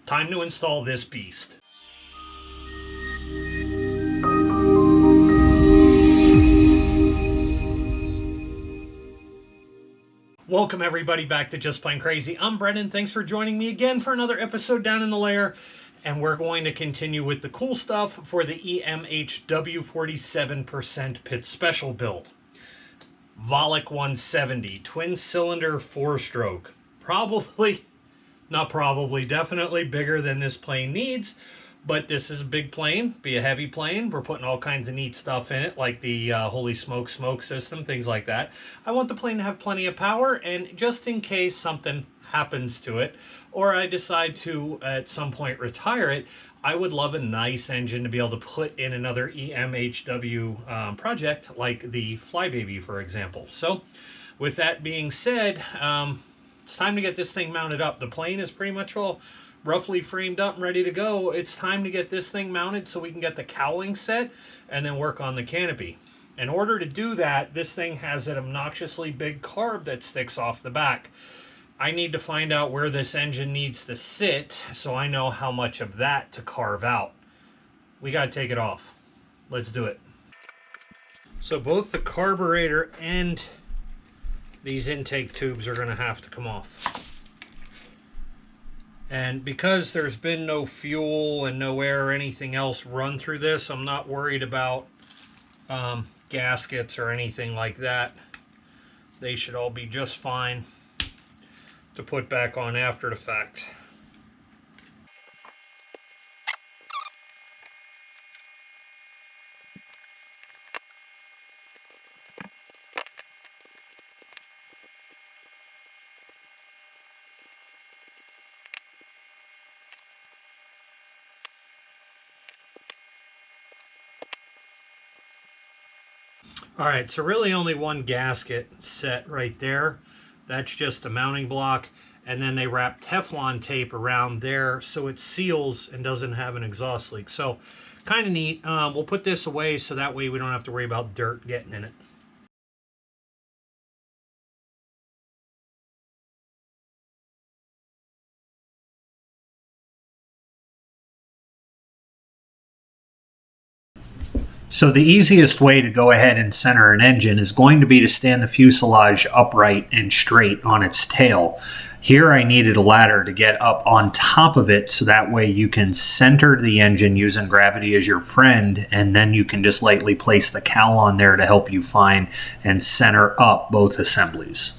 Time to install this beast. Welcome everybody back to Just Plain Crazy. I'm Brendan. Thanks for joining me again for another episode down in the lair. And we're going to continue with the cool stuff for the EMHW 47% Pit Special build. Valach 170, twin cylinder 4-stroke. Definitely bigger than this plane needs. But this is a big plane, be a heavy plane. We're putting all kinds of neat stuff in it, like the Holy Smoke smoke system, things like that. I want the plane to have plenty of power, and just in case something happens to it, or I decide to, at some point, retire it, I would love a nice engine to be able to put in another EMHW project, like the Flybaby, for example. So, with that being said, it's time to get this thing mounted up. The plane is pretty much all roughly framed up and ready to go. It's time to get this thing mounted so we can get the cowling set and then work on the canopy. In order to do that, this thing has an obnoxiously big carb that sticks off the back. I need to find out where this engine needs to sit so I know how much of that to carve out. We got to take it off. Let's do it. So both the carburetor and these intake tubes are going to have to come off. And because there's been no fuel and no air or anything else run through this, I'm not worried about gaskets or anything like that. They should all be just fine to put back on after the fact. Alright, so really only one gasket set right there. That's just a mounting block. And then they wrap Teflon tape around there so it seals and doesn't have an exhaust leak. So, kind of neat. We'll put this away so that way we don't have to worry about dirt getting in it. So the easiest way to go ahead and center an engine is going to be to stand the fuselage upright and straight on its tail. Here I needed a ladder to get up on top of it so that way you can center the engine using gravity as your friend, and then you can just lightly place the cowl on there to help you find and center up both assemblies.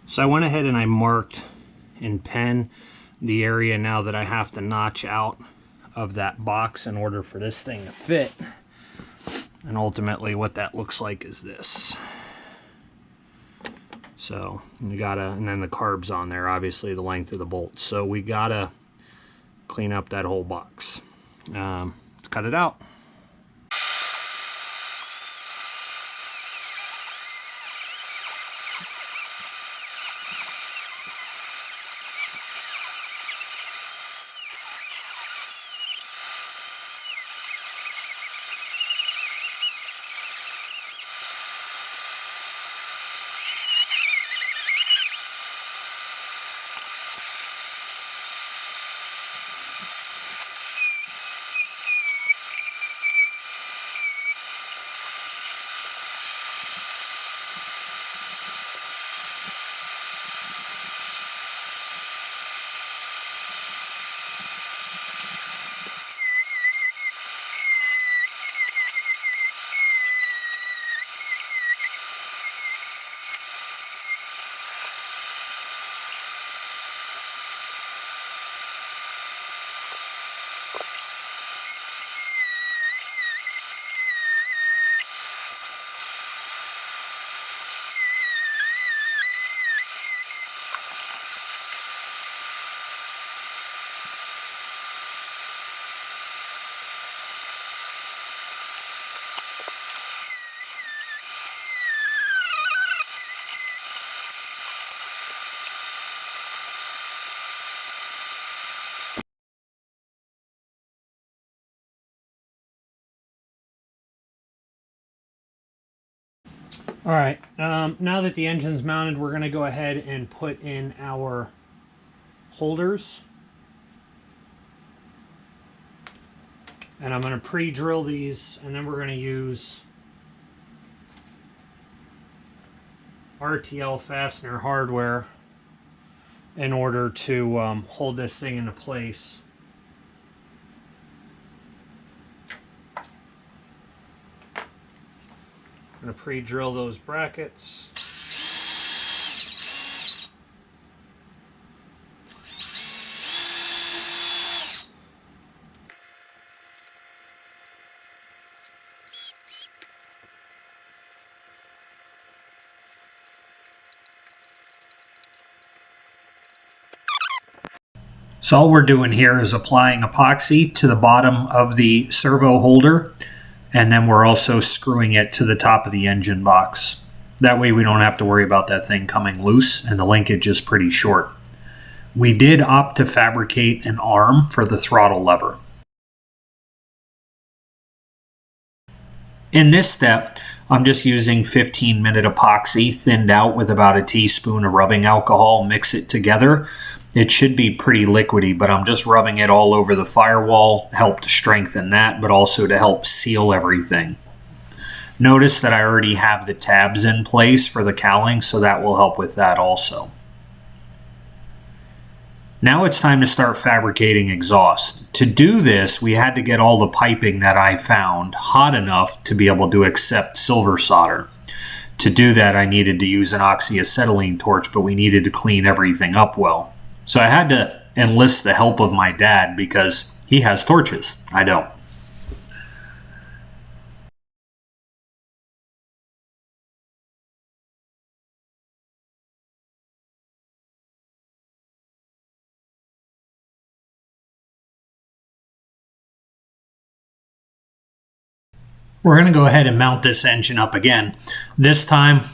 So I went ahead and I marked in pen the area now that I have to notch out of that box in order for this thing to fit. And ultimately what that looks like is this. So you gotta, and then the carb's on there, obviously the length of the bolt. So we gotta clean up that whole box. Let's cut it out. All right, now that the engine's mounted, we're going to go ahead and put in our holders. And I'm going to pre-drill these, and then we're going to use RTL fastener hardware in order to hold this thing into place. I'm going to pre-drill those brackets. So all we're doing here is applying epoxy to the bottom of the servo holder, and then we're also screwing it to the top of the engine box. That way we don't have to worry about that thing coming loose, and the linkage is pretty short. We did opt to fabricate an arm for the throttle lever. In this step, I'm just using 15-minute epoxy thinned out with about a teaspoon of rubbing alcohol. Mix it together. It should be pretty liquidy, but I'm just rubbing it all over the firewall, help to strengthen that, but also to help seal everything. Notice that I already have the tabs in place for the cowling, so that will help with that also. Now it's time to start fabricating exhaust. To do this, we had to get all the piping that I found hot enough to be able to accept silver solder. To do that, I needed to use an oxyacetylene torch, but we needed to clean everything up well. So I had to enlist the help of my dad because he has torches. I don't. We're going to go ahead and mount this engine up again. This time,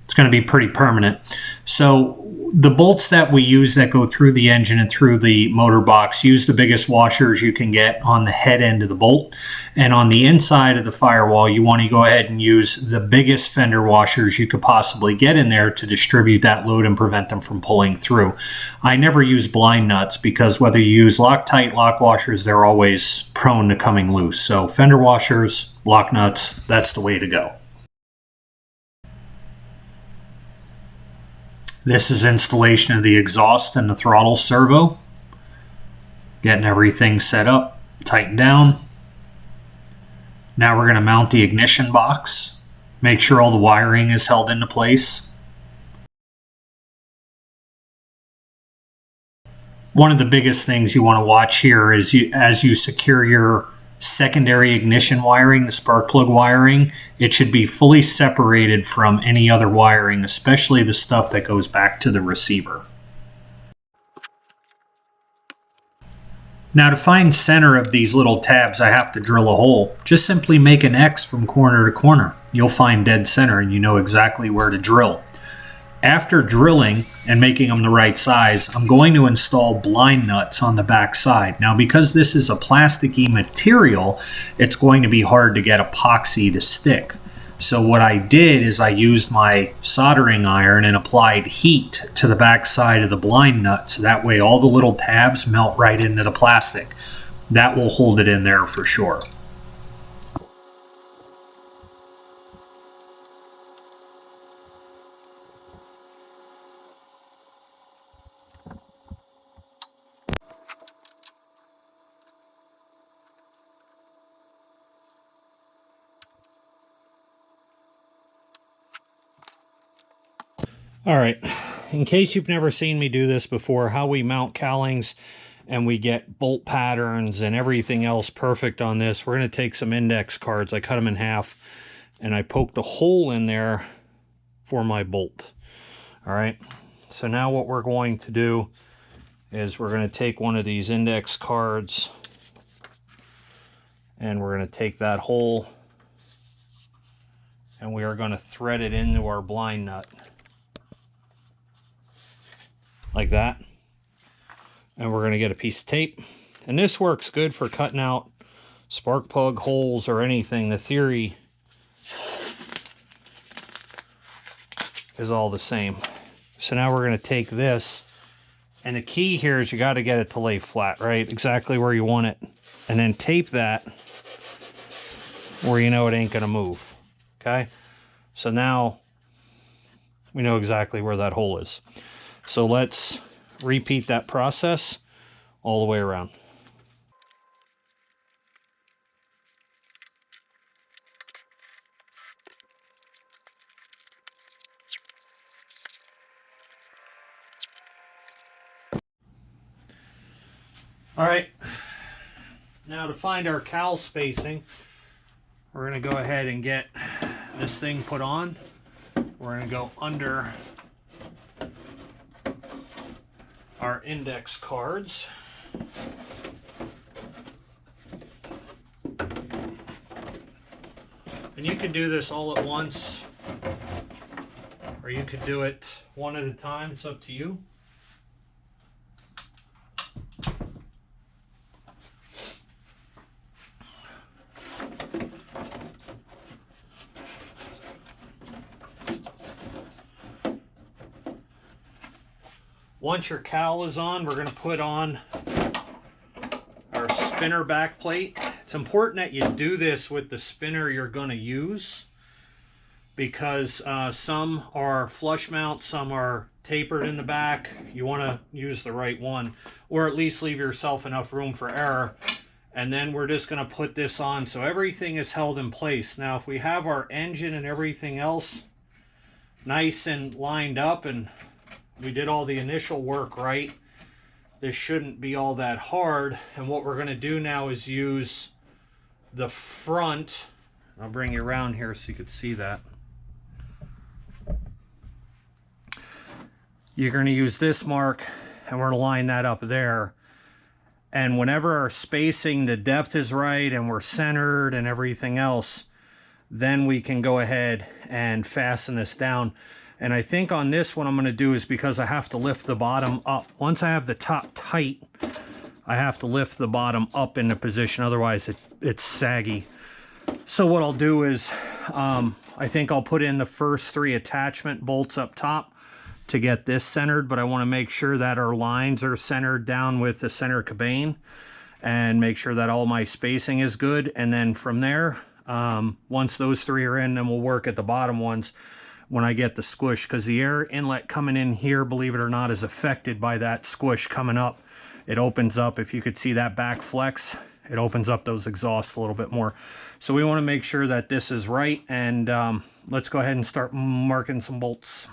it's going to be pretty permanent. So the bolts that we use that go through the engine and through the motor box, use the biggest washers you can get on the head end of the bolt. And on the inside of the firewall, you want to go ahead and use the biggest fender washers you could possibly get in there to distribute that load and prevent them from pulling through. I never use blind nuts because whether you use Loctite lock washers, they're always prone to coming loose. So fender washers, lock nuts, that's the way to go. This is installation of the exhaust and the throttle servo. Getting everything set up, tightened down. Now we're going to mount the ignition box. Make sure all the wiring is held into place. One of the biggest things you want to watch here is as you secure your secondary ignition wiring, the spark plug wiring, it should be fully separated from any other wiring, especially the stuff that goes back to the receiver. Now to find center of these little tabs, I have to drill a hole. Just simply make an X from corner to corner. You'll find dead center and you know exactly where to drill. After drilling and making them the right size, I'm going to install blind nuts on the back side. Now, because this is a plasticky material, it's going to be hard to get epoxy to stick. So what I did is I used my soldering iron and applied heat to the back side of the blind nut. So that way all the little tabs melt right into the plastic. That will hold it in there for sure. All right, in case you've never seen me do this before, how we mount cowlings and we get bolt patterns and everything else perfect on this, we're going to take some index cards. I cut them in half and I poked a hole in there for my bolt. All right, so now what we're going to do is we're going to take one of these index cards and we're going to take that hole and we are going to thread it into our blind nut. Like that. And we're going to get a piece of tape. And this works good for cutting out spark plug holes or anything. The theory is all the same. So now we're going to take this, and the key here is you got to get it to lay flat, right? Exactly where you want it. And then tape that where you know it ain't going to move. Okay? So now we know exactly where that hole is. So let's repeat that process all the way around. All right, now to find our cowl spacing, we're going to go ahead and get this thing put on. We're going to go under our index cards. And you can do this all at once, or you could do it one at a time. It's up to you. Once your cowl is on, we're going to put on our spinner back plate. It's important that you do this with the spinner you're going to use, because some are flush mount, some are tapered in the back. You want to use the right one, or at least leave yourself enough room for error. And then we're just going to put this on so everything is held in place. Now, if we have our engine and everything else nice and lined up, and we did all the initial work right, this shouldn't be all that hard. And what we're going to do now is use the front. I'll bring you around here so you can see that. You're going to use this mark, and we're going to line that up there. And whenever our spacing, the depth is right, and we're centered and everything else, then we can go ahead and fasten this down. And I think on this, what I'm going to do is, because I have to lift the bottom up. Once I have the top tight, I have to lift the bottom up into position. Otherwise, it's saggy. So what I'll do is, I think I'll put in the first 3 attachment bolts up top to get this centered. But I want to make sure that our lines are centered down with the center cabane, and make sure that all my spacing is good. And then from there, once those 3 are in, then we'll work at the bottom ones when I get the squish, because the air inlet coming in here, believe it or not, is affected by that squish coming up. It opens up, if you could see that back flex, it opens up those exhausts a little bit more. So we want to make sure that this is right, and let's go ahead and start marking some bolts.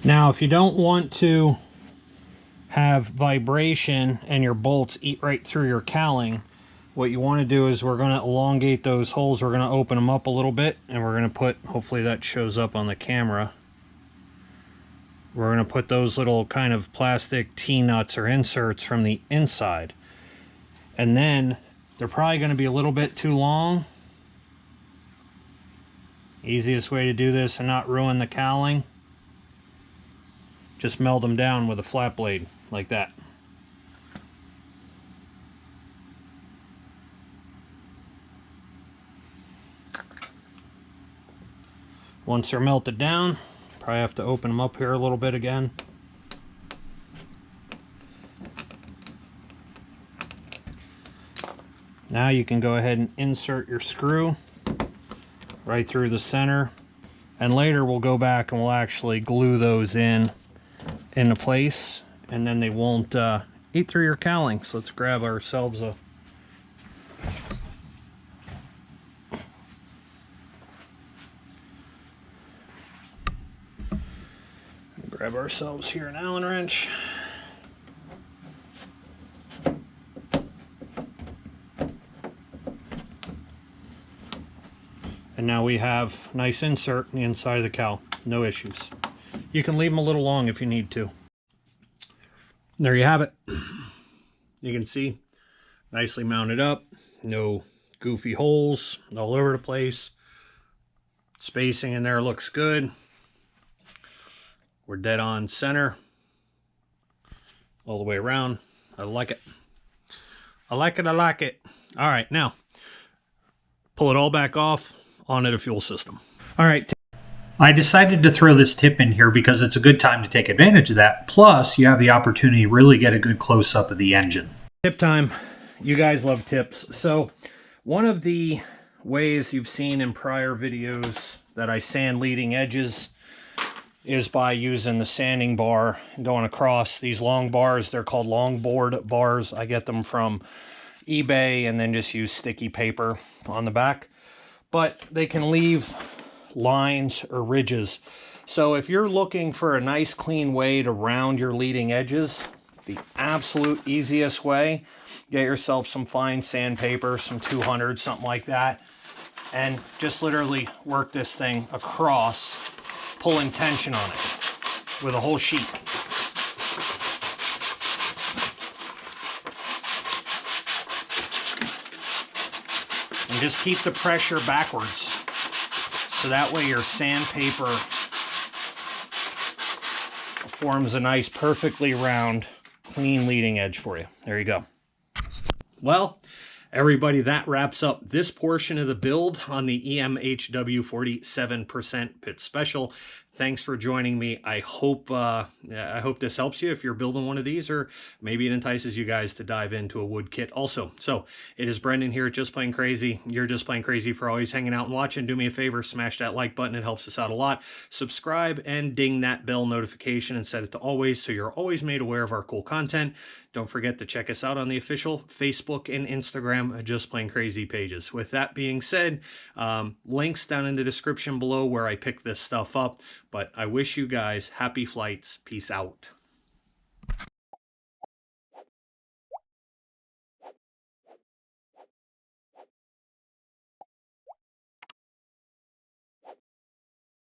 Now, if you don't want to have vibration and your bolts eat right through your cowling, what you want to do is, we're going to elongate those holes. We're going to open them up a little bit, and we're going to put, hopefully that shows up on the camera, we're going to put those little kind of plastic T-nuts or inserts from the inside. And then they're probably going to be a little bit too long. Easiest way to do this and not ruin the cowling, just meld them down with a flat blade like that. Once they're melted down, probably have to open them up here a little bit again. Now you can go ahead and insert your screw right through the center, and later we'll go back and we'll actually glue those into place, and then they won't eat through your cowling. So let's grab ourselves a Grab ourselves here an Allen wrench. And now we have a nice insert in the inside of the cowl. No issues. You can leave them a little long if you need to. There you have it. You can see, nicely mounted up. No goofy holes all over the place. Spacing in there looks good. We're dead on center. All the way around. I like it. I like it, I like it. All right, now, pull it all back off. Onto the fuel system. All right. I decided to throw this tip in here because it's a good time to take advantage of that. Plus, you have the opportunity to really get a good close-up of the engine. Tip time. You guys love tips. So, one of the ways you've seen in prior videos that I sand leading edges is by using the sanding bar and going across these long bars. They're called longboard bars. I get them from eBay and then just use sticky paper on the back. But they can leave lines or ridges. So if you're looking for a nice clean way to round your leading edges, the absolute easiest way, get yourself some fine sandpaper, some 200, something like that, and just literally work this thing across, pulling tension on it with a whole sheet. And just keep the pressure backwards. So that way your sandpaper forms a nice, perfectly round, clean leading edge for you. There you go. Well, everybody, that wraps up this portion of the build on the EMHW 47% pit special. Thanks for joining me. I hope this helps you if you're building one of these, or maybe it entices you guys to dive into a wood kit also. So it is Brendan here at Just Plain Crazy. You're Just Plain Crazy for always hanging out and watching. Do me a favor, smash that like button. It helps us out a lot. Subscribe and ding that bell notification and set it to always so you're always made aware of our cool content. Don't forget to check us out on the official Facebook and Instagram Just Plain Crazy pages. With that being said, links down in the description below where I pick this stuff up. But I wish you guys happy flights. Peace out.